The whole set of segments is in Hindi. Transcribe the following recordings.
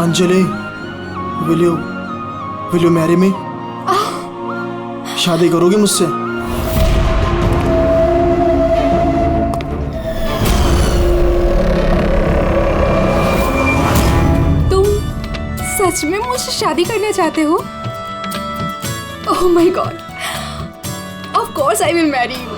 Anjali, will you marry me? शादी करोगी मुझसे? तुम सच में मुझसे शादी करना चाहते हो? Oh my God, of course I will marry you.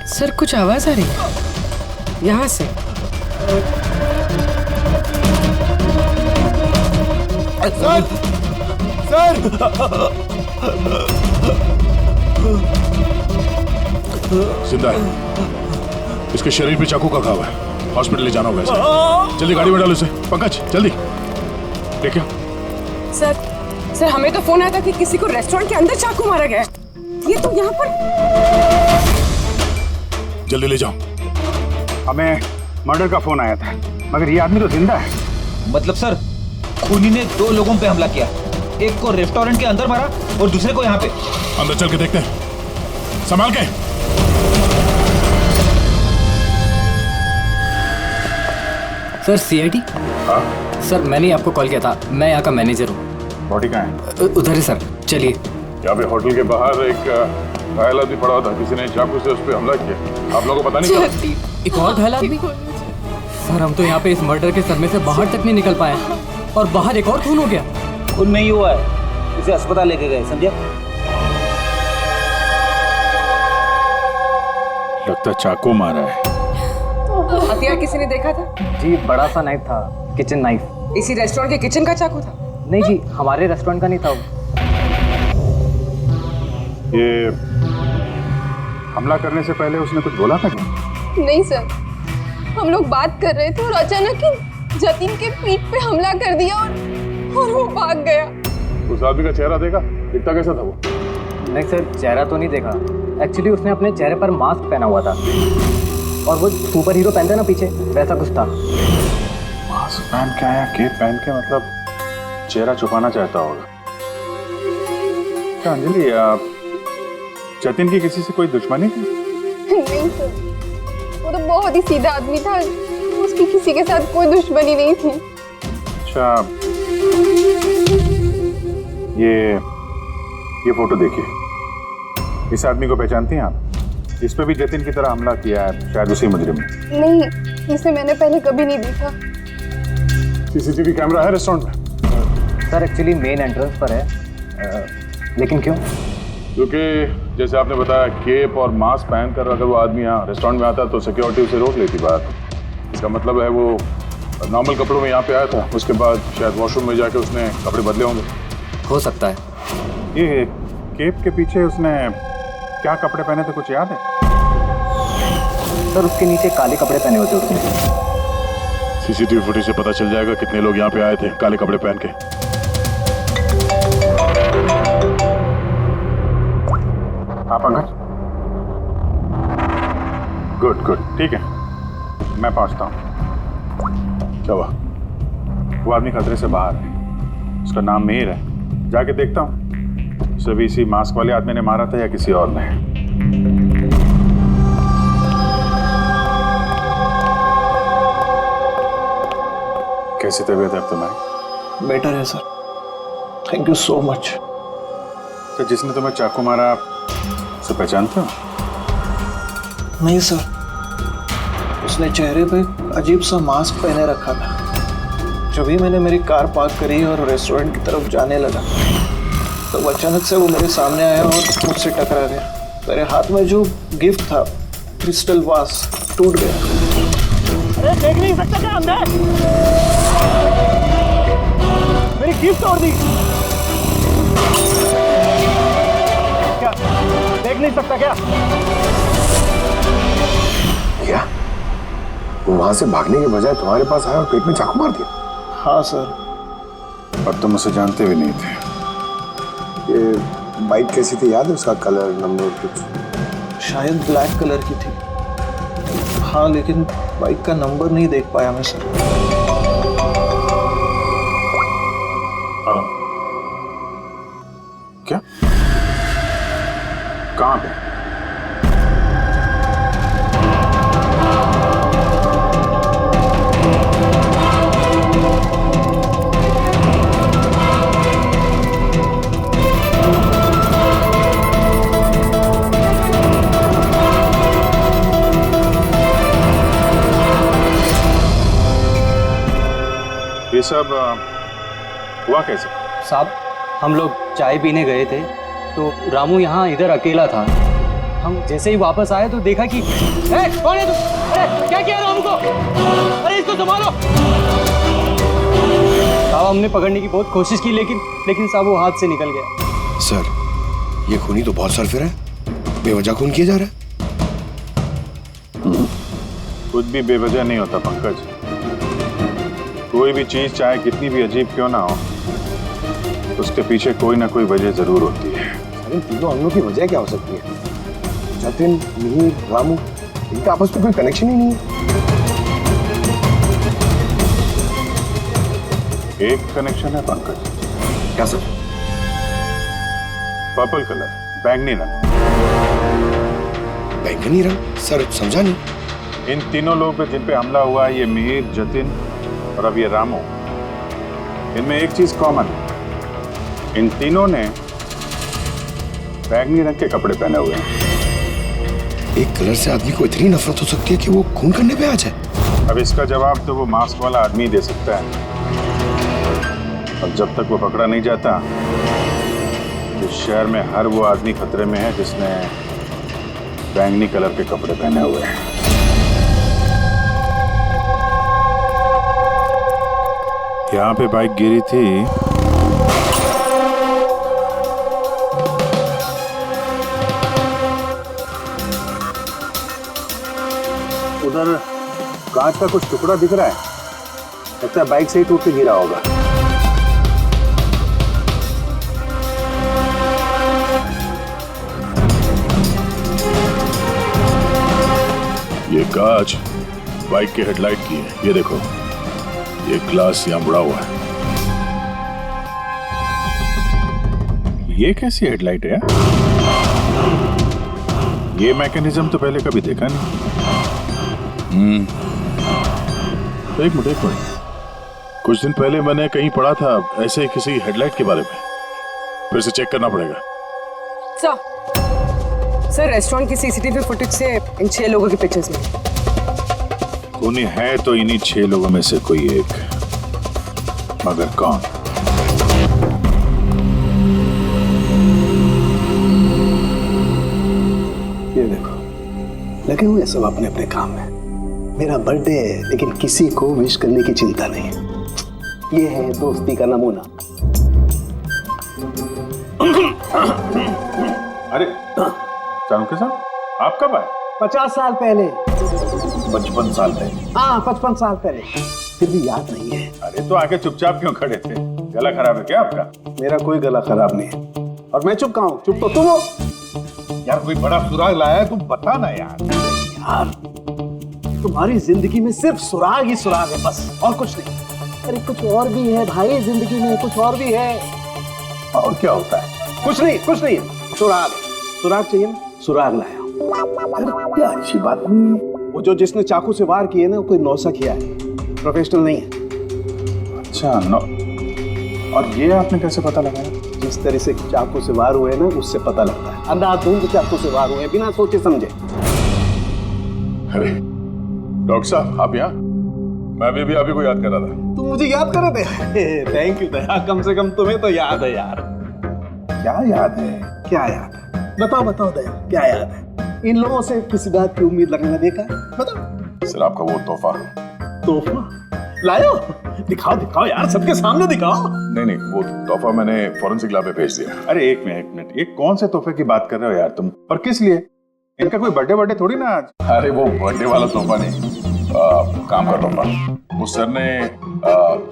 Sir कुछ आवाज आ रही है यहाँ से। सर जिंदा है, इसके शरीर पे चाकू का घाव है, हॉस्पिटल ले जाना होगा इसे। जल्दी गाड़ी में डालो इसे। पंकज जल्दी देखिए। सर हमें तो फोन आया था कि किसी को रेस्टोरेंट के अंदर चाकू मारा गया है। ये तो यहाँ पर। जल्दी ले जाओ। हमें मर्डर का फोन आया था, मगर ये आदमी तो जिंदा है। मतलब सर, खूनी ने 2 लोगों पे हमला किया, एक को रेस्टोरेंट के अंदर मारा और दूसरे को यहाँ पे। अंदर चल के देखते हैं, संभाल के। Sir CID? हाँ सर मैंने ही आपको कॉल किया था, मैं यहाँ का मैनेजर हूँ। बॉडी कहाँ है? उधर है सर, चलिए। यहाँ पे होटल के बाहर एक घायल आदमी पड़ा था, किसी ने चाकू से उस पर हमला किया। आप लोगों को पता नहीं चला? एक और घायल आदमी? सर हम तो यहाँ पे इस मर्डर के सदमे से बाहर तक नहीं निकल पाए और बाहर एक और खून हो गया। खून नहीं हुआ है, इसे अस्पताल लेके गए, समझे? लगता चाकू मारा है। हथियार किसी ने देखा था? जी बड़ा सा नाइफ था, किचन नाइफ। इसी रेस्टोरेंट के किचन का चाकू था? नहीं जी, हमारे रेस्टोरेंट का नहीं था। ये हमला करने से पहले उसने कुछ बोला था क्या? नहीं सर, हम लोग बात कर रहे थे और अचानक ही जतिन के पीठ पे हमला कर दिया और वो भाग गया। उस आदमी का चेहरा देखा? दिखता कैसा था वो? नहीं सर, चेहरा तो नहीं देखा। एक्चुअली उसने अपने चेहरे पर मास्क पहना हुआ था और वो सुपर हीरो पहनते ना पीछे, वैसा कुछ था। मास्क पहन के आया, केप पहन के, मतलब चेहरा छुपाना चाहता होगा। क्या अंजलि, जतिन की किसी से कोई दुश्मनी थी? नहीं सर, वो तो बहुत ही सीधा आदमी था, उसकी किसी के साथ कोई दुश्मनी नहीं थी। अच्छा, ये फोटो देखिए। इस आदमी को पहचानती हैं आप? इस पे भी जतिन की तरह हमला किया है, शायद उसी मुजरिम ने। नहीं, इसे मैंने पहले कभी नहीं देखा। सीसीटीवी कैमरा है रेस्टोरेंट में? सर एक्चुअली मेन एंट्रेंस पर है। लेकिन क्यों? क्योंकि जैसे आपने बताया, केप और मास्क पहनकर अगर वो आदमी यहाँ रेस्टोरेंट में आता तो सिक्योरिटी उसे रोक लेती बाहर। इसका मतलब है वो नॉर्मल कपड़ों में यहाँ पे आया था, उसके बाद शायद वॉशरूम में जाके उसने कपड़े बदले होंगे। हो सकता है। ये केप के पीछे उसने क्या कपड़े पहने थे, कुछ याद है? सर उसके नीचे काले कपड़े पहने होते उसने। सीसीटीवी फुटेज से पता चल जाएगा कितने लोग यहाँ पे आए थे काले कपड़े पहन के। आप पंकज? गुड, ठीक है, मैं पहुंचता हूँ। क्या हुआ? वो आदमी खतरे से बाहर है, उसका नाम मीर है। जाके देखता हूँ सभी इसी मास्क वाले आदमी ने मारा था या किसी और ने। कैसी तबीयत है अब तुम्हारी? बेटर है sir, thank you so much. तो जिसने तुम्हें चाकू मारा, उसे पहचानते हो? नहीं सर, उसने चेहरे पे अजीब सा मास्क पहने रखा था। जब भी मैंने मेरी कार पार्क करी और रेस्टोरेंट की तरफ जाने लगा तो अचानक से वो मेरे सामने आया और मुझसे टकरा गया। मेरे हाथ में जो गिफ्ट था, क्रिस्टल वास, टूट गया। अरे देख नहीं सकता क्या अंदर? मेरी गिफ्ट तोड़ दी। क्या देख नहीं सकता क्या? क्या वो वहां से भागने के बजाय तुम्हारे पास आया और पेट में चाकू मार दिया? हाँ सर। और तुम उसे जानते भी नहीं थे। ये बाइक कैसी थी याद है? उसका कलर, नंबर कुछ? शायद ब्लैक कलर की थी। हाँ, लेकिन बाइक का नंबर नहीं देख पाया मैं सर। हाँ। क्या? कहाँ पे? ये सब हुआ कैसे? साहब, हम लोग चाय पीने गए थे तो रामू यहाँ इधर अकेला था। हम जैसे ही वापस आए तो देखा कि कौन है तू? अरे क्या किया रामू को? अरे इसको संभालो। साहब, हमने पकड़ने की बहुत कोशिश की लेकिन साहब वो हाथ से निकल गया। सर, ये खूनी तो बहुत सरफिर है। बेवजह खून किया जा रहा है। कुछ भी बेवजह नहीं होता पंकज। कोई भी चीज चाहे कितनी भी अजीब क्यों ना हो, उसके पीछे कोई ना कोई वजह जरूर होती है। इन तीनों अंगों की वजह क्या हो सकती है? जतिन, मिहिर, रामू, इनका आपस में कोई कनेक्शन ही नहीं है। एक कनेक्शन है पंकज। क्या सर? पर्पल कलर, बैंगनी रंग। बैंगनी रंग? सर समझा नहीं। इन तीनों लोगों पे जिन पे हमला हुआ है, ये मिहिर, जतिन और अब ये रामू, इनमें एक चीज कॉमन है। इन तीनों ने बैंगनी रंग के कपड़े पहने हुए हैं। एक कलर से आदमी को इतनी नफरत हो सकती है कि वो खून करने पे आ जाए। अब इसका जवाब तो वो मास्क वाला आदमी दे सकता है। और जब तक वो पकड़ा नहीं जाता, इस शहर में हर वो आदमी खतरे में है जिसने बैंगनी कलर के कपड़े पहने हुए हैं। यहाँ पे बाइक गिरी थी। उधर कांच का कुछ टुकड़ा दिख रहा है। लगता है बाइक से ही टूट के गिरा होगा। ये कांच बाइक के हेडलाइट की है। ये देखो, ये ग्लास यहाँ मुड़ा हुआ है। ये कैसी हेडलाइट है यार? ये मैकेनिज्म तो पहले कभी देखा नहीं। एक मिनट। कुछ दिन पहले मैंने कहीं पढ़ा था ऐसे किसी हेडलाइट के बारे में। फिर से चेक करना पड़ेगा। सर, रेस्टोरेंट की सीसीटीवी फुटेज से इन 6 लोगों के पिक्चर्स में। खूनी है तो इन्हीं 6 लोगों में से कोई एक, मगर कौन? ये देखो, लगे हुए सब अपने अपने काम में। मेरा बर्थडे है लेकिन किसी को विश करने की चिंता नहीं। ये है दोस्ती का नमूना। अरे चाणक्य साहब, आप कब आए? 50 साल पहले। 55 साल पहले? हाँ, 55 साल पहले। फिर भी याद नहीं है। अरे तो आके चुपचाप क्यों खड़े थे? गला खराब है क्या आपका? मेरा कोई गला खराब नहीं है। और मैं चुप कहाँ हूँ? चुप तो तुम हो। यार कोई बड़ा सुराग लाया है, तुम बता ना यार। यार, तुम्हारी जिंदगी में सिर्फ सुराग ही सुराग है, बस और कुछ नहीं। अरे कुछ और भी है भाई जिंदगी में, कुछ और भी है। और क्या होता है? कुछ नहीं। सुराग चाहिए ना? सुराग लाया। अरे क्या अच्छी बात नहीं है। वो जो जिसने चाकू से वार किए ना, वो कोई नौसा किया है, प्रोफेशनल नहीं है। अच्छा, और ये आपने कैसे पता लगाया? जिस तरह से चाकू से वार हुए ना, उससे पता लगता है। अंधाधुंध चाकू से वार हुए बिना सोचे समझे। अरे डॉक्टर साहब, आप यहाँ? मैं भी अभी को याद कर रहा था। तुम मुझे याद कर रहे थे? थैंक यू दया, कम से कम तुम्हें तो याद है यार। क्या याद है? क्या याद है? बताओ बताओ दया, क्या याद है? इन लोगों से किसी बात की उम्मीद लगाना देखा है? बताओ। सर आपका वो तोहफा। तोहफा लायो? दिखाओ दिखाओ यार, सबके सामने दिखाओ। नहीं, वो तोहफा मैंने फॉरेंसिक लैब में भेज दिया। अरे एक मिनट, ये कौन से तोहफे की बात कर रहे हो यार तुम? और किस लिए? इनका कोई बर्थडे थोड़ी ना आज। अरे वो बर्थडे वाला तोहफा नहीं, काम का तोहफा। उस सर ने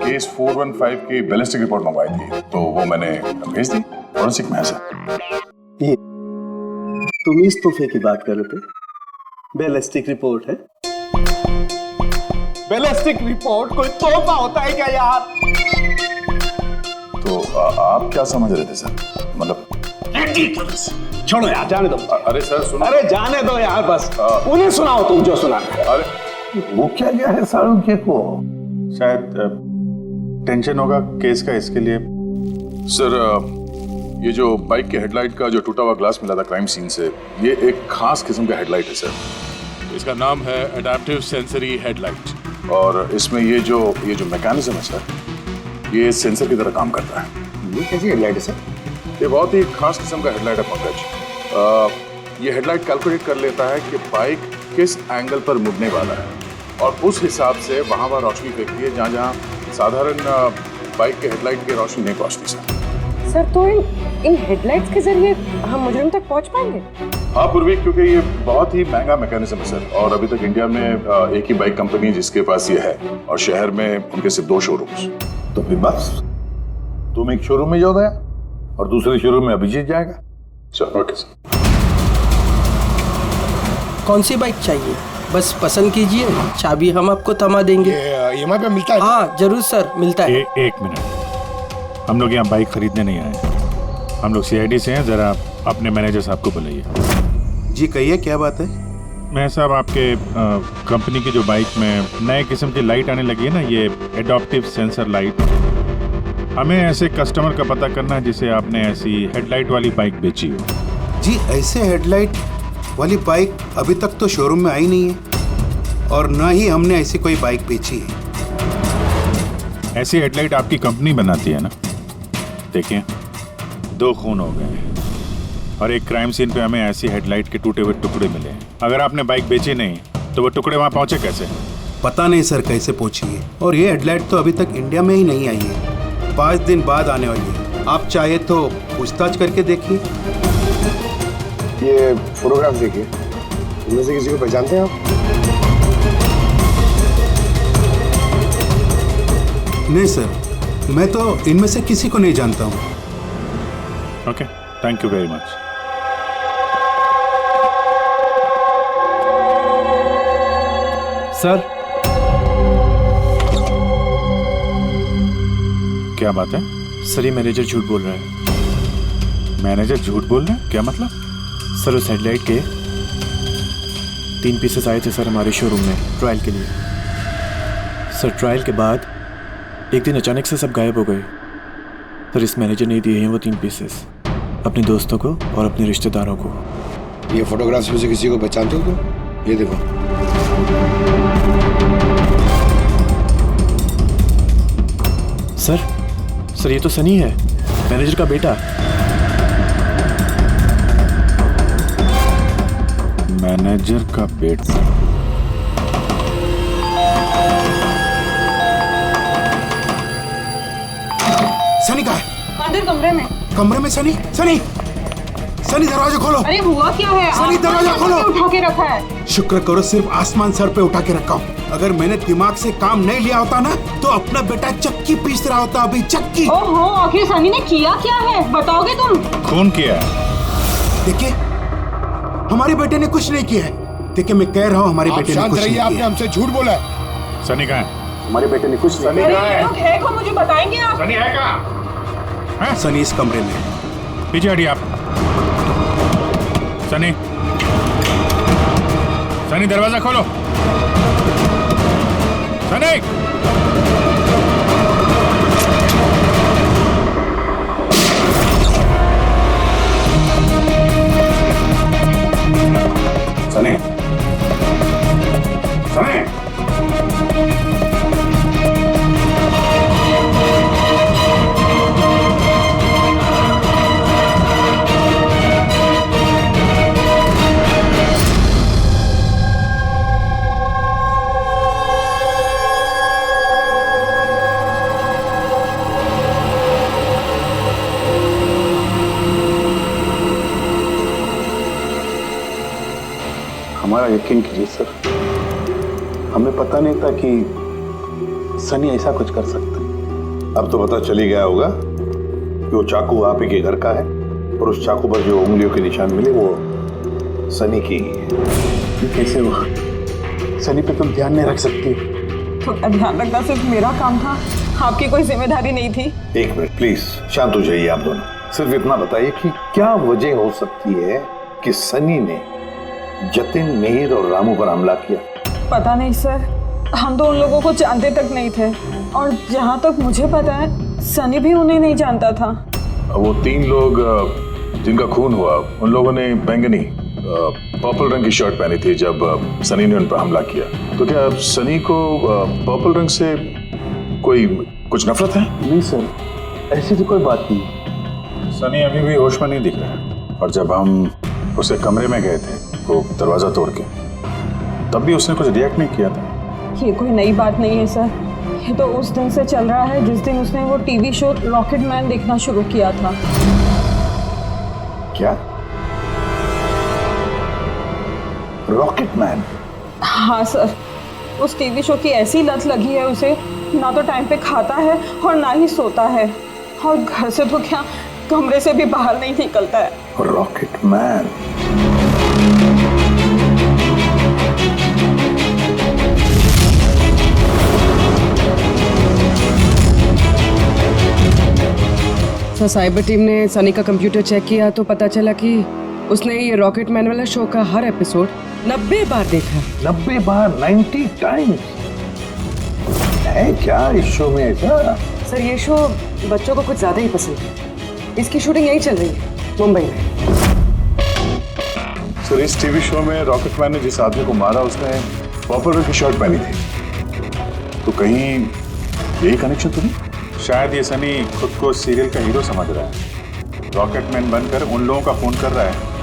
केस 415 की बैलिस्टिक रिपोर्ट मंगवाई थी, तो वो मैंने भेज दी। फॉरेंसिक में है सर। ये तुम इस तोहफे की बात कर रहे थे? बैलिस्टिक रिपोर्ट है? बैलिस्टिक रिपोर्ट कोई तोहफा होता है क्या यार? तो आप क्या समझ रहे थे सर? मतलब छोड़ो यार, जाने दो। अरे सर सुनो। अरे जाने दो यार, बस उन्हें सुनाओ तुम जो सुनाना है। अरे वो क्या गया है शाहरुख को? शायद टेंशन होगा केस का, इसके लिए। सर ये जो बाइक के हेडलाइट का जो टूटा हुआ ग्लास मिला था क्राइम सीन से, ये एक खास किस्म का हेडलाइट है सर। इसका नाम है एडेप्टिव सेंसरी हेडलाइट, और इसमें ये जो मैकेनिज्म है सर, ये सेंसर की तरह काम करता है। ये कैसी हेडलाइट है सर? ये बहुत ही खास किस्म का हेडलाइट है पंकज। ये हेडलाइट कैलकुलेट कर लेता है कि बाइक किस एंगल पर मुड़ने वाला है, और उस हिसाब से वहाँ रोशनी फेंकती है जहाँ साधारण बाइक के हेडलाइट की रोशनी नहीं पहुँचती सर। तो इन हेडलाइट्स के जरिए हम मुजरिम तक पहुंच पाएंगे? हाँ पूर्वी, क्योंकि ये बहुत ही महंगा मैकेनिज्म है सर, और अभी तक इंडिया में एक ही बाइक कंपनी जिसके पास ये है, और शहर में उनके सिर्फ 2 शोरूम्स। तो फिर बस तुम एक शोरूम में जाओ दया, और दूसरे शोरूम में अभिजीत जाएगा। Sir okay sir. कौन सी बाइक चाहिए? बस पसंद कीजिए, चाबी हम आपको थमा देंगे। EMI पे मिलता है? हाँ जरूर सर, मिलता है। एक मिनट, हम लोग यहाँ बाइक खरीदने नहीं आए, हम लोग CID से हैं। जरा अपने मैनेजर साहब को बुलाइए। जी कहिए, क्या बात है? मैं साहब आपके कंपनी की जो बाइक में नए किस्म की लाइट आने लगी है ना, ये एडॉप्टिव सेंसर लाइट, हमें ऐसे कस्टमर का पता करना है जिसे आपने ऐसी हेडलाइट वाली बाइक बेची हो। जी ऐसे हेडलाइट वाली बाइक अभी तक तो शोरूम में आई नहीं है, और न ही हमने ऐसी कोई बाइक बेची है। ऐसी हेडलाइट आपकी कंपनी बनाती है ना? देखिए 2 खून हो गए हैं, और एक क्राइम सीन पे हमें ऐसी हेडलाइट के टूटे हुए टुकड़े मिले हैं। अगर आपने बाइक बेची नहीं तो वो टुकड़े वहाँ पहुँचे कैसे? पता नहीं सर कैसे पहुंची है, और ये हेडलाइट तो अभी तक इंडिया में ही नहीं आई है, 5 दिन बाद आने वाली है। आप चाहे तो पूछताछ करके देखिए। ये फोटोग्राफ देखिए, इनमें से किसी को पहचानते हैं आप? नहीं सर, मैं तो इनमें से किसी को नहीं जानता हूँ। Okay, thank you very much. Sir क्या बात है? सर ये मैनेजर झूठ बोल रहा है। मैनेजर झूठ बोल रहे हैं? क्या मतलब? सर उस हेडलाइट के 3 पीसेस आए थे सर हमारे शोरूम में ट्रायल के लिए। सर ट्रायल के बाद एक दिन अचानक से सब गायब हो गए। सर इस मैनेजर ने दिए हैं वो 3 पीसेस अपने दोस्तों को और अपने रिश्तेदारों को। ये फोटोग्राफ्स में से किसी को पहचानते हो तुम? ये देखो। सर ये तो सनी है, मैनेजर का बेटा। मैनेजर का बेटा? सनी कहाँ है? अंदर कमरे में। कमरे में? सनी सनी सनी दरवाजा खोलो। अरे हुआ क्या है? सनी दरवाजा खोलो। उठा के रखा है। शुक्र करो सिर्फ आसमान सर पे उठा के रखा हूँ। अगर मैंने दिमाग से काम नहीं लिया होता ना तो अपना बेटा चक्की पीस रहा होता अभी, चक्की। ओहो, आखिर सनी ने किया क्या है, बताओगे तुम? खून किया है। देखिए हमारे बेटे ने कुछ नहीं किया है। देखिए मैं कह रहा हूँ हमारे बेटे ने कुछ नहीं किया। आपने हमसे झूठ बोला है। सनी कहाँ है? हमारे बेटे ने कुछ नहीं किया। ये लोग है कौन, मुझे बताएंगे आप? सनी है कहाँ? सनी इस कमरे में। पीछे हटिए आप। सनी दरवाजा खोलो। सनी सनी सनी यकीन कीजिए सर, हमें पता नहीं था कि सनी ऐसा कुछ कर सकता है। अब तो पता चल ही गया होगा कि वो चाकू आप ही के घर का है और उस चाकू पर जो उंगलियों के निशान मिले वो सनी की ही है। ये कैसे हुआ? सनी पे तुम ध्यान नहीं रख सकती? तो ध्यान रखना सिर्फ मेरा काम था, आपकी कोई जिम्मेदारी नहीं थी। एक मिनट प्लीज, शांत हो जाइए आप दोनों। सिर्फ इतना बताइए कि क्या वजह हो सकती है कि सनी ने जतिन, मिहिर और रामू पर हमला किया? पता नहीं सर, हम तो उन लोगों को जानते तक नहीं थे, और जहाँ तक मुझे पता है सनी भी उन्हें नहीं जानता था। वो 3 लोग जिनका खून हुआ, उन लोगों ने बैंगनी पर्पल रंग की शर्ट पहनी थी जब सनी ने उन पर हमला किया। तो क्या सनी को पर्पल रंग से कोई कुछ नफरत है? नहीं सर, ऐसी तो कोई बात नहीं। सनी अभी भी होश में नहीं दिख रहा है, और जब हम उसे कमरे में गए थे वो दरवाजा तोड़ के, तब भी उसने कुछ रिएक्ट नहीं किया था। ये कोई नई बात नहीं है सर, ये तो उस दिन से चल रहा है जिस दिन उसने वो टीवी शो रॉकेट मैन देखना शुरू किया था। क्या? Rocket man? हाँ सर, उस टीवी शो की ऐसी लत लगी है उसे, ना तो टाइम पे खाता है और ना ही सोता है, और घर से तो क्या कमरे से भी बाहर नहीं निकलता है। Rocket man? Sir cyber team ने सनी का कंप्यूटर चेक किया तो पता चला कि उसने ये रॉकेट मैन वाला शो का हर एपिसोड 90 बार देखा। 90 बार? 90 टाइम्स? है क्या इस शो में ऐसा? सर ये शो बच्चों को कुछ ज्यादा ही पसंद है। इसकी शूटिंग यहीं चल रही है, मुंबई में। सर इस टीवी शो में रॉकेट मैन ने जिस आदमी को मारा उसने पर्पल रंग की शर्ट पहनी थी, तो कहीं यही कनेक्शन तो नहीं? शायद ये सनी खुद को सीरियल का हीरो समझ रहा है, रॉकेट मैन बनकर उन लोगों का खून कर रहा है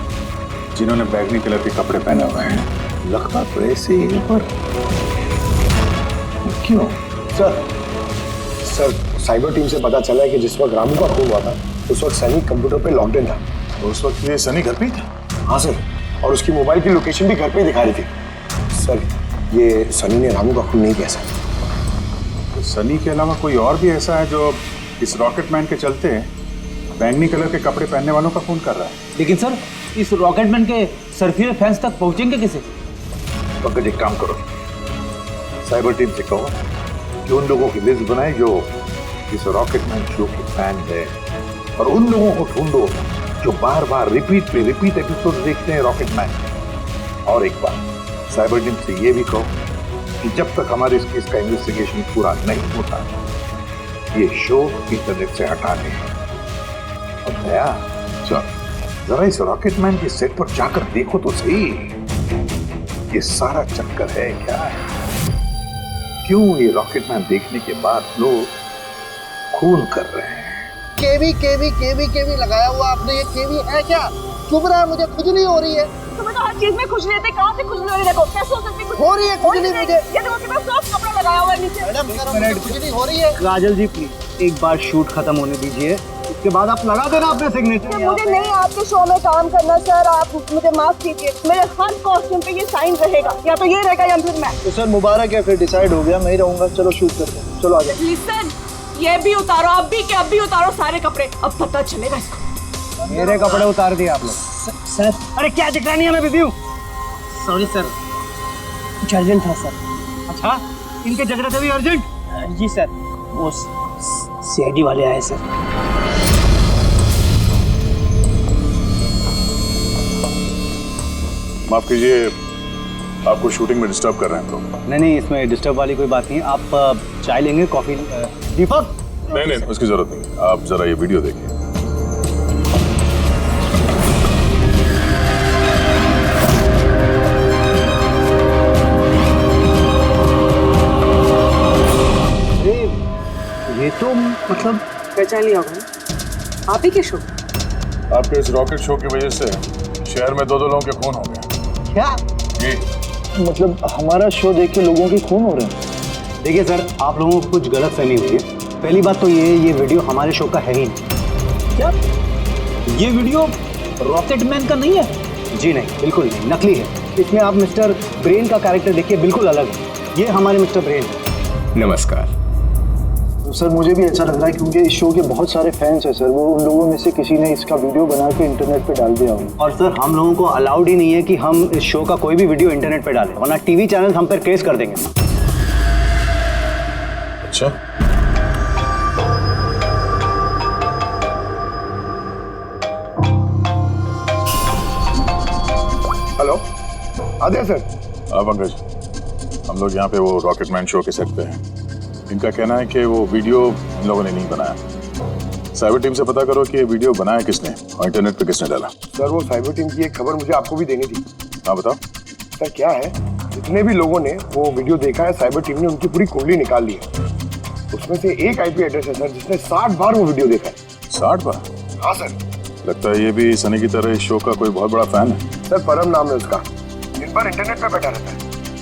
जिन्होंने बैगनी कलर के कपड़े पहने हुए हैं। लगता तो ऐसे ही, पर क्यों? सर साइबर टीम से पता चला है कि जिस वक्त रामू का खून हुआ था उस वक्त सनी कंप्यूटर पे लॉकडाउन था। तो उस वक्त ये सनी घर पे ही था? हाँ सर, और उसकी मोबाइल की लोकेशन भी घर पे ही दिखा रही थी। सर ये सनी ने रामू का खून नहीं किया सर। तो सनी के अलावा कोई और भी ऐसा है जो इस रॉकेट मैन के चलते बैंगनी कलर के कपड़े पहनने वालों का खून कर रहा है? लेकिन सर इस रॉकेट मैन के सरफिरे फैंस तक पहुंचेंगे कैसे? पंकज एक काम करो, साइबर टीम से कहो कि उन लोगों की लिस्ट बनाए जो इस रॉकेट मैन शो के फैन है, और उन लोगों को ढूंढो जो बार बार रिपीट एपिसोड देखते हैं रॉकेट मैन। और एक बार साइबर टीम से ये भी कहो कि जब तक हमारे इस केस का इन्वेस्टिगेशन पूरा नहीं होता ये शो इंटरनेट से हटा दें। और दया, जरा इस रॉकेट मैन के सेट पर जाकर देखो तो सही, ये सारा चक्कर है क्या? क्यों ये रॉकेट मैन देखने के बाद लोग खून कर रहे हैं? केवी लगाया हुआ आपने, ये केवी है क्या? चुभ रहा है, मुझे खुजली हो रही है। तुम्हें तो हर चीज में खुजली रहती है, कहाँ से खुजली हो रही है? देखो कैसे हो सकती है? हो रही है खुजली मुझे। ये देखो कितना सॉफ्ट कपड़ा लगाया हुआ है नीचे। मैडम खुजली हो रही है। काजल जी प्लीज एक बार शूट खत्म होने दीजिए, उसके बाद आप लगा देना अपने सिग्नेचर। मुझे नहीं आपके शो में काम करना सर, आप मुझे माफ कीजिए। मेरे हर कॉस्ट्यूम पे ये साइन रहेगा, या तो ये रहेगा या फिर मैं। तो सर मुबारक है, फिर डिसाइड हो गया, मैं ही रहूंगा। चलो शूट करते हैं, चलो आ जाओ। लिसन, ये भी उतारो, अब भी उतारो सारे कपड़े, अब पता चलेगा इसको। मेरे कपड़े उतार दिए आप लोग। सर अरे क्या दिख रहा नहीं है, मैं बिजी हूँ। सॉरी सर, कुछ अर्जेंट था सर। अच्छा, इनके झगड़े से भी अर्जेंट? जी सर, वो सीआईडी वाले आए सर। माफ कीजिए, आपको शूटिंग में डिस्टर्ब कर रहे हैं तो? नहीं, इसमें डिस्टर्ब वाली कोई बात नहीं। आप चाय लेंगे, कॉफी? दीपक? नहीं, उसकी जरूरत नहीं। आप जरा ये वीडियो देखिए। ये तो मतलब पहचान लिया होगा, आप ही के शो? आपके इस रॉकेट शो की वजह से शहर में 2 लोगों के खून हो गए। क्या? जी। मतलब हमारा शो देख के लोगों के खून हो रहे हैं? देखिए सर, आप लोगों को कुछ गलत फहमी हुई है। पहली बात तो ये वीडियो हमारे शो का है ही नहीं। क्या ये वीडियो रॉकेट मैन का नहीं है? जी नहीं, बिल्कुल नहीं, नकली है। इसमें आप मिस्टर ब्रेन का कैरेक्टर देखिए, बिल्कुल अलग है। ये हमारे मिस्टर ब्रेन है। नमस्कार सर। मुझे भी ऐसा लग रहा है क्योंकि इस शो के बहुत सारे फैंस हैं सर, वो उन लोगों में से किसी ने इसका वीडियो बना के इंटरनेट पे डाल दिया होगा। और सर हम लोगों को अलाउड ही नहीं है कि हम इस शो का कोई भी वीडियो इंटरनेट पे डालें, वरना टीवी चैनल हम पर केस कर देंगे। अच्छा, हेलो, आदित्य सर। हाँ पंकज, हम लोग यहाँ पे वो रॉकेटमैन शो के सेट पे हैं। इनका कहना है कि वो वीडियो इन लोगों ने नहीं बनाया। साइबर टीम से पता करो कि ये वीडियो बनाया किसने और इंटरनेट पे किसने डाला। सर वो साइबर टीम की एक खबर मुझे आपको भी देनी थी। हाँ बताओ। सर क्या है, जितने भी लोगों ने वो वीडियो देखा है, साइबर टीम ने उनकी पूरी कुंडली निकाल ली है। उसमें से एक आईपी एड्रेस है सर जिसने 60 बार वो वीडियो देखा है। 60 बार? हाँ सर। लगता है ये भी सनी की तरह इस शो का कोई बहुत बड़ा फैन है। सर परम नाम है उसका, दिन भर इंटरनेट पे बैठा रहता है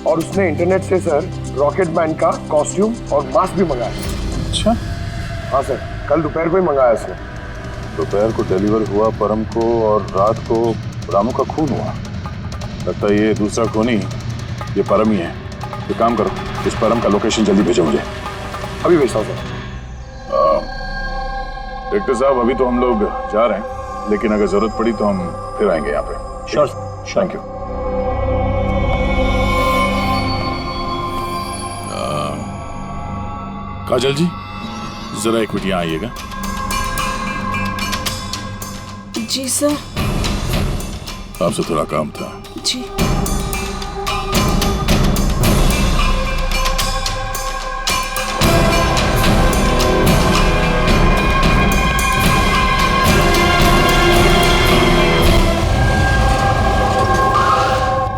और उसने इंटरनेट से सर रॉकेटमैन का कॉस्ट्यूम और मास्क भी मंगाया। अच्छा। हाँ सर, कल दोपहर को ही मंगाया उसने। दोपहर को डिलीवर हुआ परम को और रात को रामू का खून हुआ। लगता है ये दूसरा खूनी ये परम ही है। ये काम करो, इस परम का लोकेशन जल्दी भेजो मुझे। अभी भेजता हूँ सर। डायरेक्टर साहब, अभी तो हम लोग जा रहे हैं, लेकिन अगर जरूरत पड़ी तो हम फिर आएंगे यहाँ पे। Sure, thank you. Kajal ji, जरा एक मिनट यहाँ आइएगा। जी सर। आपसे थोड़ा काम था। जी।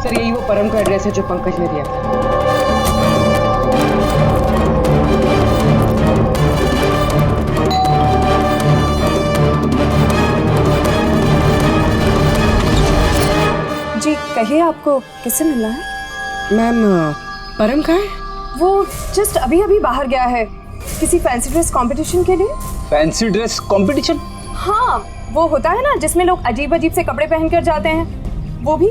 सर यही वो परम का एड्रेस है जो पंकज ने दिया था। जी कहिए, आपको किससे मिलना है? मैम परम कहाँ है? वो जस्ट अभी अभी बाहर गया है किसी फैंसी ड्रेस कंपटीशन के लिए। Fancy dress competition? हाँ, वो होता है ना जिसमें लोग अजीब अजीब से कपड़े पहनकर जाते हैं। वो भी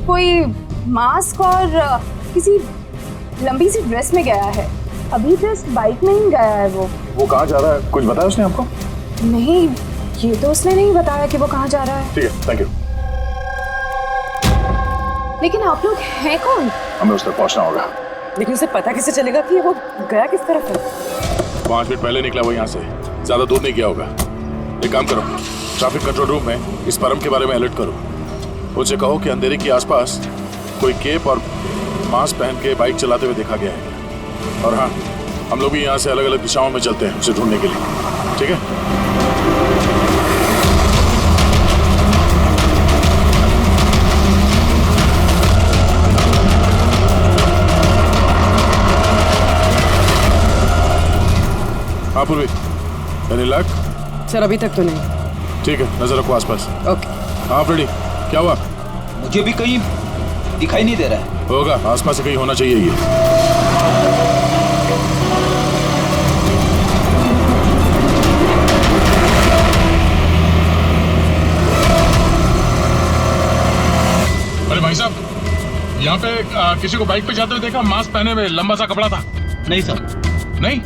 कोई मास्क और किसी लंबी सी ड्रेस में गया है। अभी जस्ट बाइक में ही गया है वो कहाँ जा रहा है, कुछ बताया उसने आपको? नहीं, ये तो उसने नहीं बताया कि वो कहाँ जा रहा है। ठीक है, थैंक यू। लेकिन आप लोग हैं कौन? हमें उस तक पहुंचना होगा। लेकिन उसे पता कैसे चलेगा कि वो गया किस तरफ है? 5 मिनट पहले निकला वो यहाँ से, ज्यादा दूर नहीं गया होगा। एक काम करो, ट्रैफिक कंट्रोल रूम में इस परम के बारे में अलर्ट करो। उनसे कहो कि अंधेरे के आसपास कोई केप और मास्क पहन के बाइक चलाते हुए देखा गया है। और हाँ, हम लोग भी यहाँ से अलग अलग दिशाओं में चलते हैं उसे ढूंढने के लिए। ठीक है? हाँ पूर्वी, एनी लक? सर अभी तक तो नहीं। ठीक है, नजर रखो आसपास। ओके। हाँ फ्रेडी, क्या हुआ? मुझे भी कहीं दिखाई नहीं दे रहा है। होगा, आसपास से कहीं होना चाहिए ये। अरे भाई साहब, यहाँ पे किसी को बाइक पे जाते हुए देखा, मास्क पहने हुए, लंबा सा कपड़ा था। नहीं सर। नहीं?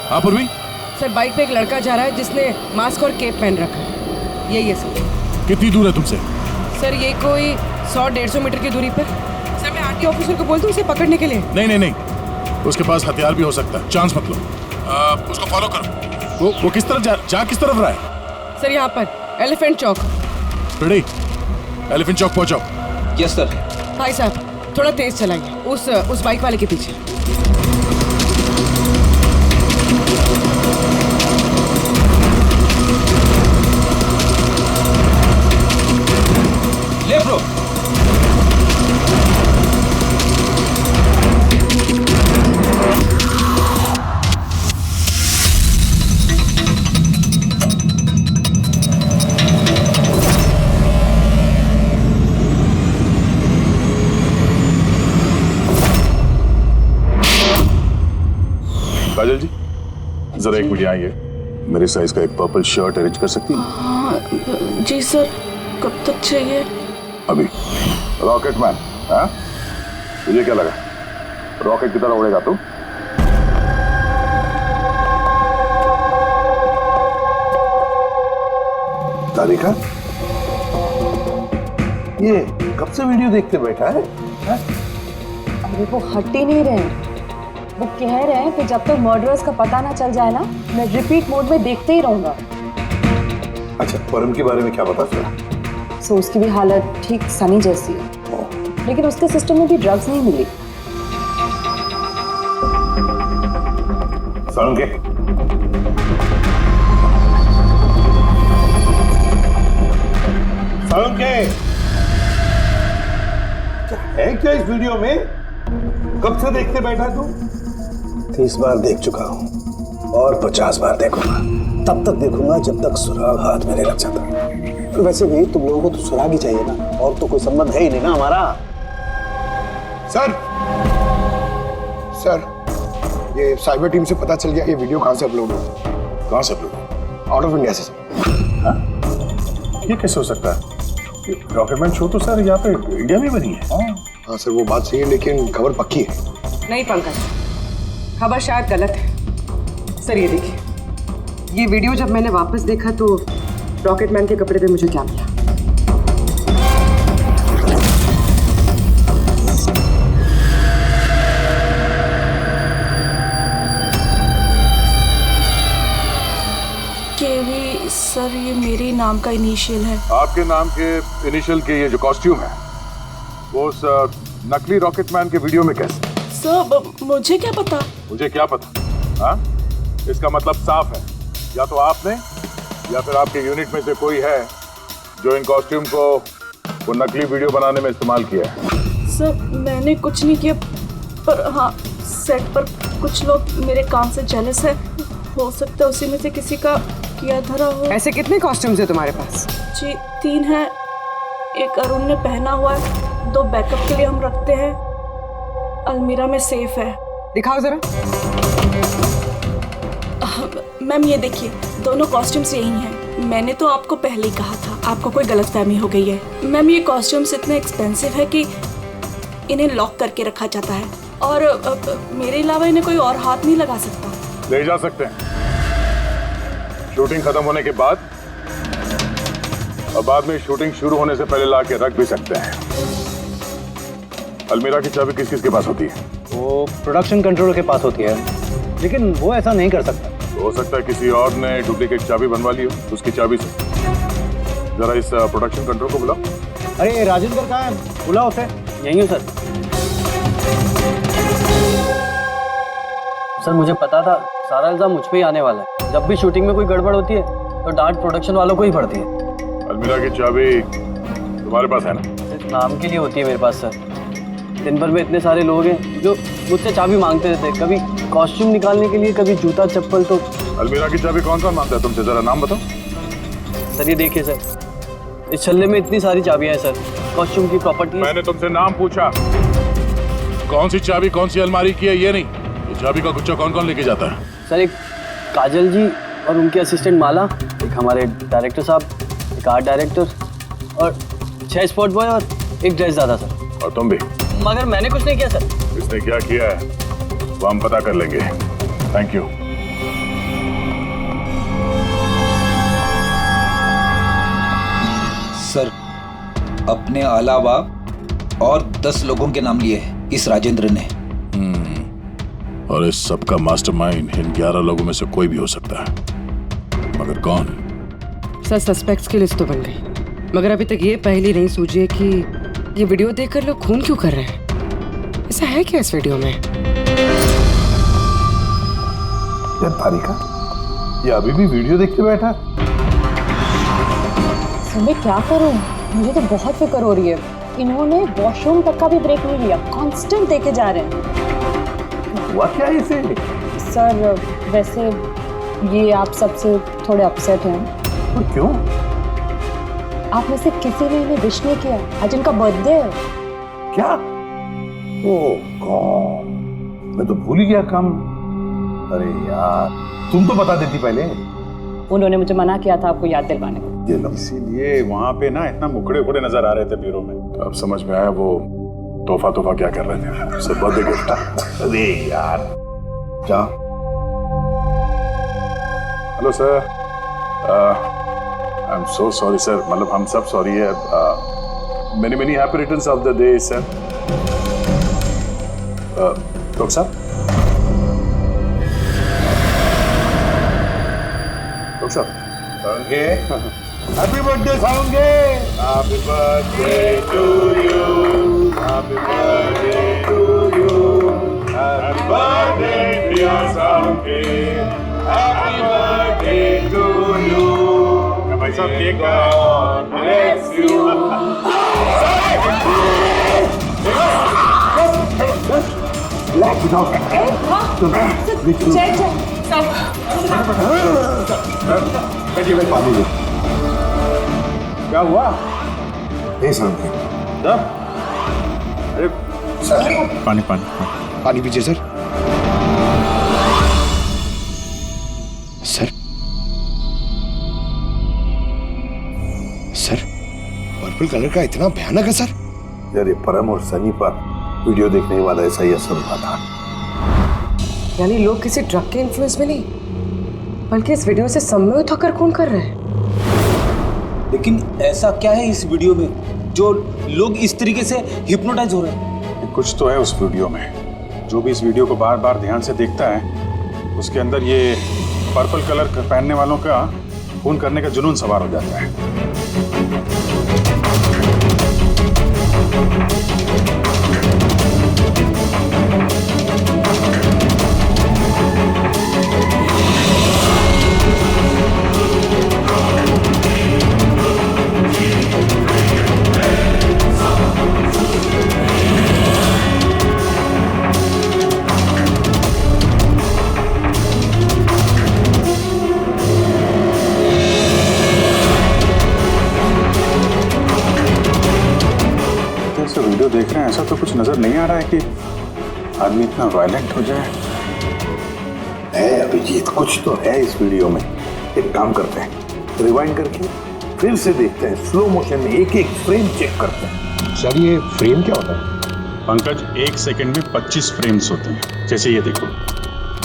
हाँ पूर्वी। सर बाइक पे एक लड़का जा रहा है जिसने मास्क और केप पहन रखा है। यही है सर। कितनी दूर है तुमसे? सर ये कोई 100-150 मीटर की दूरी पर। सर मैं आरटी ऑफिसर को बोल दूं उसे पकड़ने के लिए? नहीं नहीं नहीं, उसके पास हथियार भी हो सकता है, चांस मत लो। उसको फॉलो करो। वो किस तरफ जा किस तरफ रहा है? सर यहाँ पर एलिफेंट चौक। रेडी, एलिफेंट चौक पहुंचो। Yes sir. भाई साहब थोड़ा तेज चलाइए, उस बाइक वाले के पीछे। ले ब्रो। जरा एक मिनट आइए, मेरे साइज का एक पर्पल शर्ट अरेंज कर सकती हैं? हाँ जी सर, कब तक चाहिए? अभी। रॉकेट मैन, हाँ? तुझे क्या लगा रॉकेट की तरह उड़ेगा तू? तारिका, ये कब से वीडियो देखते बैठा है? अरे वो हट ही नहीं रहे हैं। वो कह रहे हैं कि जब तक मर्डरर्स का पता ना चल जाए ना, मैं रिपीट मोड में देखते ही रहूंगा। अच्छा, परम के बारे में क्या पता चला? सो उसकी भी हालत ठीक सनी जैसी है, लेकिन उसके सिस्टम में भी ड्रग्स नहीं मिली। सालुंके, सालुंके, है क्या इस वीडियो में? कब से देखते बैठा तू? 30 बार देख चुका हूँ और 50 बार देखूंगा। तब तक देखूंगा जब तक सुराग हाथ में नहीं लग जाता। वैसे भी तुम लोगों को तो सुराग ही चाहिए ना, और तो कोई संबंध है ही नहीं ना हमारा। सर, सर, ये साइबर टीम से पता चल गया ये वीडियो कहाँ से अपलोड हुआ। कहाँ से अपलोड? आउट ऑफ इंडिया से सर। हाँ? ये कैसे हो सकता है? रॉकेटमैन शो तो सर यहाँ पे इंडिया में बनी है। हाँ सर, वो बात सही है, लेकिन खबर पक्की है। नहीं पंकज, खबर शायद गलत है। सर ये देखिए, ये वीडियो जब मैंने वापस देखा तो रॉकेटमैन के कपड़े पे मुझे क्या मिला? केवी सर, ये मेरे नाम का इनिशियल है। आपके नाम के इनिशियल के ये जो कॉस्ट्यूम है वो उस नकली रॉकेटमैन के वीडियो में कैसे? सर मुझे क्या पता? मुझे क्या पता? हाँ? इसका मतलब साफ है, या तो आपने या फिर आपके यूनिट में से कोई है जो इन कॉस्ट्यूम को वो नकली वीडियो बनाने में इस्तेमाल किया है। सर मैंने कुछ नहीं किया, पर हाँ सेट पर कुछ लोग मेरे काम से जेलस है। हो सकता है उसी में से किसी का किया धरा हो। ऐसे कितने कॉस्ट्यूम्स है तुम्हारे पास? जी 3 हैं। एक अरुण ने पहना हुआ है, 2 बैकअप के लिए हम रखते हैं। अलमीरा में सेफ है। दिखाओ जरा। मैम ये देखिए, दोनों कॉस्ट्यूम्स यही हैं। मैंने तो आपको पहले ही कहा था, आपको कोई गलतफहमी हो गई है। मैम ये कॉस्ट्यूम्स इतने एक्सपेंसिव है कि इन्हें लॉक करके रखा जाता है, और मेरे अलावा इन्हें कोई और हाथ नहीं लगा सकता। ले जा सकते हैं शूटिंग खत्म होने के बाद, और बाद में शूटिंग शुरू होने से पहले ला के रख भी सकते हैं। अलमीरा की चाबी किस किस के पास होती है? वो प्रोडक्शन कंट्रोलर के पास होती है, लेकिन वो ऐसा नहीं कर सकता। तो हो सकता है किसी और ने डुप्लीकेट चाबी बनवा ली हो उसकी चाबी से। जरा इस प्रोडक्शन कंट्रोल को बुलाओ। अरे राजेंद्र कहाँ है? बुलाओ उसे। यहीं हूँ सर। सर मुझे पता था सारा इल्जाम मुझ पे ही आने वाला है। जब भी शूटिंग में कोई गड़बड़ होती है तो डांट प्रोडक्शन वालों को ही पड़ती है। अलमीरा की चाबी तुम्हारे पास है ना? सिर्फ नाम के लिए होती है मेरे पास सर। दिन भर में इतने सारे लोग हैं जो मुझसे चाबी मांगते रहते हैं, कभी कॉस्ट्यूम निकालने के लिए, कभी जूता चप्पल। तो अलमीरा की चाबी कौन कौन मांगता है तुमसे? जरा नाम बताओ। सर ये देखिए सर, इस छल्ले में इतनी सारी चाबियां हैं सर, कॉस्ट्यूम की, प्रॉपर्टी। मैंने तुमसे नाम पूछा, कौन सी चाबी कौन सी अलमारी की है ये नहीं। ये चाबी का गुच्छा कौन कौन लेके जाता है? सर एक काजल जी और उनके असिस्टेंट माला, एक हमारे डायरेक्टर साहब, एक आर्ट डायरेक्टर, और 6 स्पॉट बॉय और एक ड्रेस दादा सर। और तुम भी? मगर मैंने कुछ नहीं किया सर। इसने क्या किया है वो हम पता कर लेंगे। Thank you. सर अपने अलावा और 10 लोगों के नाम लिए हैं इस राजेंद्र ने। और इस सब का मास्टरमाइंड इन 11 लोगों में से कोई भी हो सकता है, मगर कौन? सर सस्पेक्ट्स की लिस्ट तो बन गई, मगर अभी तक ये पहली नहीं सूझी है कि ये वीडियो देखकर लोग खून क्यों कर रहे हैं। ऐसा है क्या इस वीडियो में? यार तारिका, ये अभी भी वीडियो देखते बैठा? सर मैं क्या करूं, मुझे तो बहुत फिक्र हो रही है। इन्होंने वॉशरूम तक का भी ब्रेक नहीं लिया, कांस्टेंट देके जा रहे हैं। हुआ क्या इसे? सर वैसे ये आप सबसे थोड़े अपसेट हैं। तो क्यों? आप में से किसी ने इन्हें विश नहीं किया, आज इनका बर्थडे है। क्या? ओह गॉड, मैं तो भूल ही गया काम। अरे यार, तुम तो बता देती पहले। उन्होंने मुझे मना किया था आपको याद दिलवाने को। ये लो। इसीलिए वहाँ पे ना इतना मुखड़े उखड़े नजर आ रहे थे ब्यूरो में। तो अब समझ में आया वो तोहफा क्या कर रहे थे। सब बर्थडे गिफ्ट। अरे यार, क्या? Hello sir, I am so sorry sir, मतलब हम सब सॉरी है। Many happy returns of the day sir. Doctor साहब, डॉक्टर साहब, happy birthday Saunge. Happy birthday to you, happy birthday to you, happy birthday dear Saunge, happy birthday to you. भाई साहब cake God bless you. Let it out. पानी दे। क्या हुआ? नहीं समझे। अरे सर, पानी पानी पीजिए सर। सर, पर्पल कलर का इतना भयानक है सर? यार, ये परम और सनी पर वीडियो देखने वाला ऐसा ही असर हुआ था। यानी लोग किसी ड्रग के इन्फ्लुएंस में नहीं, बल्कि इस वीडियो से सम्मोहित होकर खून कर रहे हैं। लेकिन ऐसा क्या है इस वीडियो में जो लोग इस तरीके से हिप्नोटाइज हो रहे हैं? कुछ तो है उस वीडियो में। जो भी इस वीडियो को बार बार ध्यान से देखता है, उसके अंदर ये पर्पल कलर पहनने वालों का खून करने का जुनून सवार हो जाता है। वीडियो देख रहे हैं, ऐसा तो कुछ नजर नहीं आ रहा है कि आदमी इतना वायलेंट हो जाए। है अभिजीत, कुछ तो है इस वीडियो में। एक काम करते हैं, रिवाइंड करके फिर से देखते हैं, स्लो मोशन में एक एक फ्रेम चेक करते हैं। सर, ये फ्रेम क्या होता है? पंकज, 1 सेकंड में 25 फ्रेम्स होते हैं। जैसे ये देखो,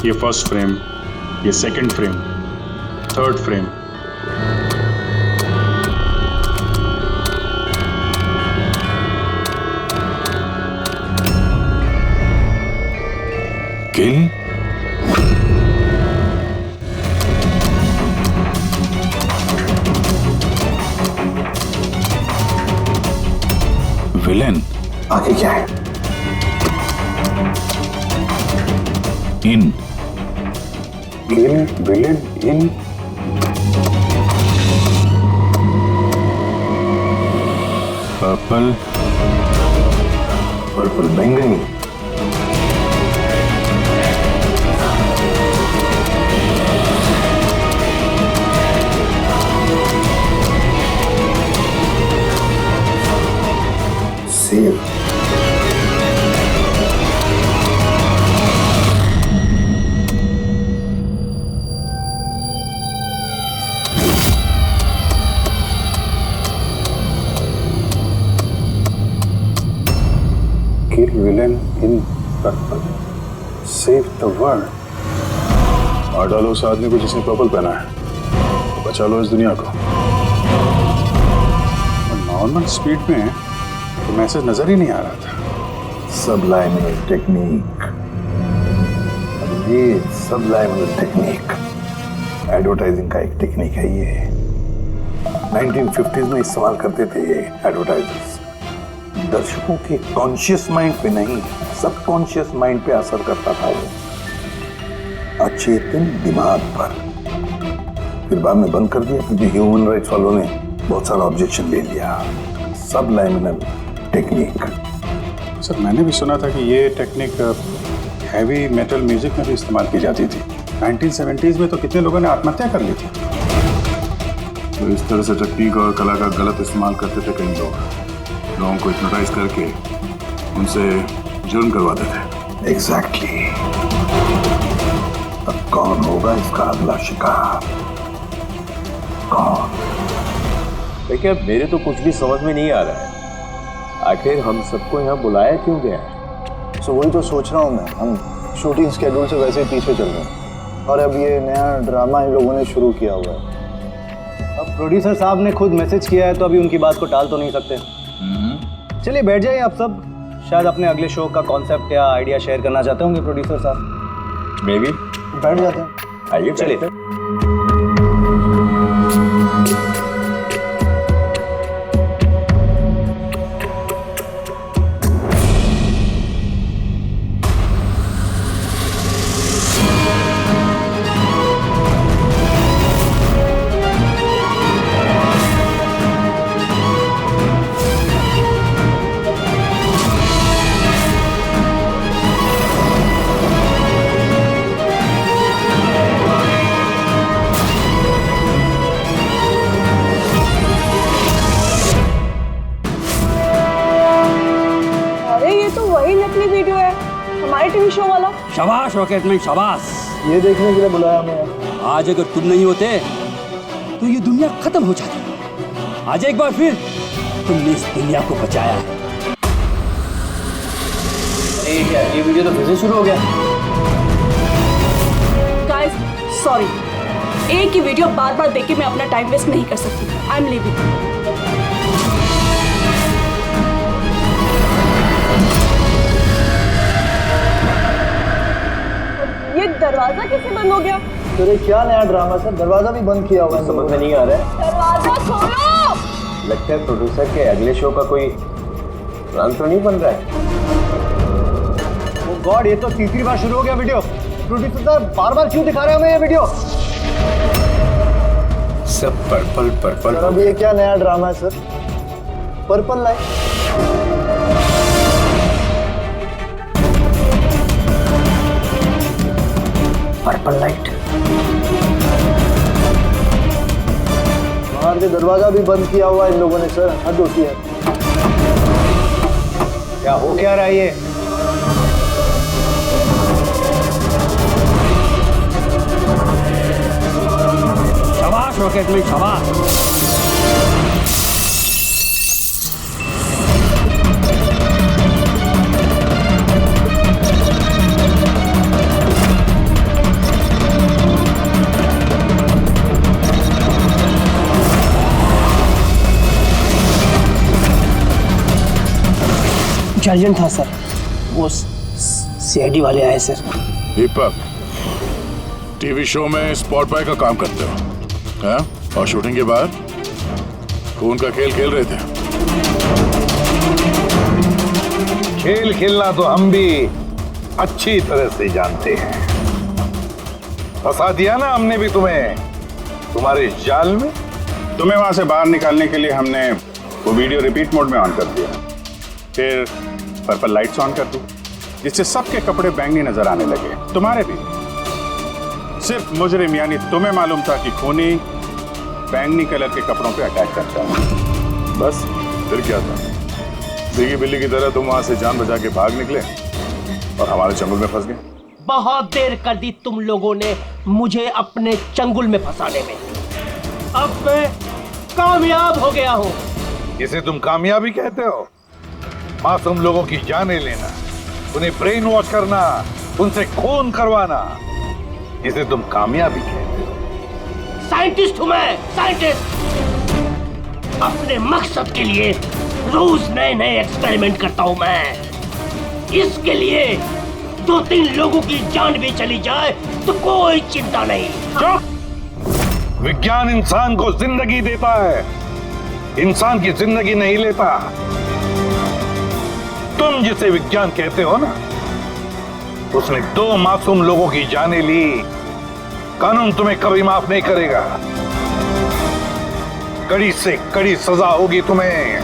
ये फर्स्ट फ्रेम, ये सेकंड फ्रेम, थर्ड फ्रेम। किल, विलेन, आगे क्या है? इन, किल, विलेन, इन, पर्पल, पर्पल बैंगनी, save, kill villain in purple, save the world. मार डालो उस आदमी को जिसने पर्पल पहना है, बचा लो इस दुनिया को। नॉर्मल स्पीड में तो मैसेज नजर ही नहीं आ रहा था। सबलाइमिनल टेक्निक, ये सबलाइमिनल टेक्निक एडवर्टाइजिंग का एक टेक्निक है। ये 1950s में इस्तेमाल करते थे ये एडवर्टाइजर्स। दर्शकों के कॉन्शियस माइंड पे नहीं, सबकॉन्शियस माइंड पे असर करता था वो, अचेतन दिमाग पर। फिर बाद में बंद कर दिया क्योंकि ह्यूमन राइट्स वालों ने बहुत सारा ऑब्जेक्शन ले लिया। सबलाइमिनल टेक्निक। सर, मैंने भी सुना था कि ये टेक्निक हैवी मेटल म्यूजिक में भी इस्तेमाल की जाती थी। 1970s में तो कितने लोगों ने आत्महत्या कर ली थी। तो इस तरह से टेक्निक और कला का गलत इस्तेमाल करते थे कई लोग, लोगों को हिप्नोटाइज करके उनसे जुर्म करवाते थे। एग्जैक्टली। अब कौन होगा इसका अगला शिकार? कौन? देखिए मेरे तो कुछ भी समझ में नहीं आ रहा है, आखिर हम सबको यहाँ बुलाया क्यों गया है? सो वही तो सोच रहा हूँ मैं। हम शूटिंग स्केड्यूल से वैसे ही पीछे चल रहे हैं और अब ये नया ड्रामा इन लोगों ने शुरू किया हुआ है। अब प्रोड्यूसर साहब ने खुद मैसेज किया है तो अभी उनकी बात को टाल तो नहीं सकते। चलिए बैठ जाइए आप सब, शायद अपने अगले शो का कॉन्सेप्ट या आइडिया शेयर करना चाहते होंगे प्रोड्यूसर साहब। मे बी बैठ जाते हैं। आइए चलिए। शाबाश रॉकेटमैन शाबाश। ये देखने के लिए बुलाया हमें। आज अगर तुम नहीं होते तो ये दुनिया खत्म हो जाती। आज एक बार फिर तुमने इस दुनिया को बचाया है। ये क्या, ये वीडियो तो फिर से शुरू हो गया। गाइस सॉरी, एक ही वीडियो बार बार देख के मैं अपना टाइम वेस्ट नहीं कर सकती। I am leaving. ये दरवाजा कैसे बंद हो गया? तेरे क्या नया ड्रामा सर? दरवाजा भी बंद किया हुआ है। समझ में नहीं आ रहा है। दरवाजा खोलो। लगता है प्रोड्यूसर के अगले शो का कोई प्लान तो नहीं बन रहा है। ओ गॉड, ये तो तीसरी बार शुरू हो गया वीडियो। प्रोड्यूसर साहब बार बार क्यों दिखा रहे हैं हमें ये वीडियो? सब पर्पल पर्पल। अब ये क्या नया ड्रामा है sir? Purple light. Purple light. बाहर से दरवाजा भी बंद किया हुआ है इन लोगों ने सर। हद होती है। क्या हो क्या रहा है ये? शाबाश रॉकेटमैन शाबाश। अर्जेंट था सर, वो सीआईडी वाले आए सर। दीपक, टीवी शो में स्पॉट बॉय का काम करते हो, हैं? और शूटिंग के बाद खून का खेल खेल रहे थे। खेल खेलना तो हम भी अच्छी तरह से जानते हैं। फंसा दिया ना हमने भी तुम्हें तुम्हारे जाल में। तुम्हें वहां से बाहर निकालने के लिए हमने वो वीडियो रिपीट मोड में ऑन कर दिया, फिर पर्पल लाइट्स ऑन कर दी, जिससे सबके कपड़े बैंगनी नजर आने लगे, तुम्हारे भी। सिर्फ मुजरिम यानी तुम्हें मालूम था कि खूनी बैंगनी कलर के कपड़ों पे अटैक करता है। बस फिर क्या था? सीगी बिल्ली की तरह तुम वहां से जान बचा के भाग निकले और हमारे चंगुल में फंस गए। बहुत देर कर दी तुम लोगों ने मुझे अपने चंगुल में फंसाने में। अब मैं कामयाब हो गया हूँ। इसे तुम कामयाबी कहते हो? मासूम लोगों की जानें लेना, उन्हें ब्रेन वॉश करना, उनसे खून करवाना, इसे तुम कामयाबी कहते हो? साइंटिस्ट हूं मैं, साइंटिस्ट। अपने मकसद के लिए रोज नए नए एक्सपेरिमेंट करता हूं मैं। इसके लिए 2-3 लोगों की जान भी चली जाए तो कोई चिंता नहीं। चुप! विज्ञान इंसान को जिंदगी देता है, इंसान की जिंदगी नहीं लेता। तुम जिसे विज्ञान कहते हो ना, उसने 2 मासूम लोगों की जानें ली। कानून तुम्हें कभी माफ नहीं करेगा। कड़ी से कड़ी सजा होगी तुम्हें।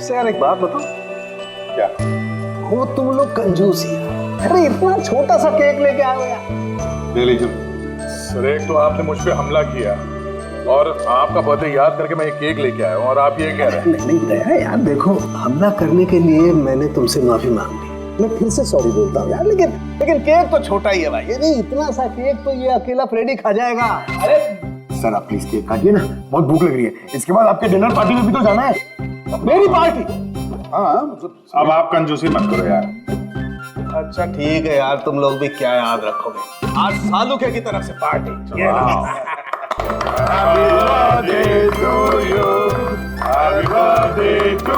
यार एक बात बताओ। क्या? वो तुम लोग कंजूस ही। अरे इतना छोटा सा केक लेके आए हो यार। ले लीजिए। सर, एक तो आपने मुझ पे हमला किया, और आपका बर्थडे याद करके मैं ये केक लेके आया हूँ और आप ये कह रहे हैं। नहीं दया यार, देखो हमला करने के लिए मैंने तुमसे माफी मांग ली, मैं फिर से सॉरी बोलता हूँ यार, लेकिन केक तो छोटा ही है भाई। ये नहीं, इतना सा केक तो ये अकेला फ्रेडी खा जाएगा। अरे सर आप प्लीज केक काटिए ना, बहुत भूख लग रही है। इसके बाद आपके डिनर पार्टी में भी तो जाना है। मेरी पार्टी? हाँ मतलब अब आप कंजूसी मत करो यार। अच्छा ठीक है यार, तुम लोग भी क्या याद रखोगे, आज सालुके की तरफ से party. Happy birthday to you. Happy birthday to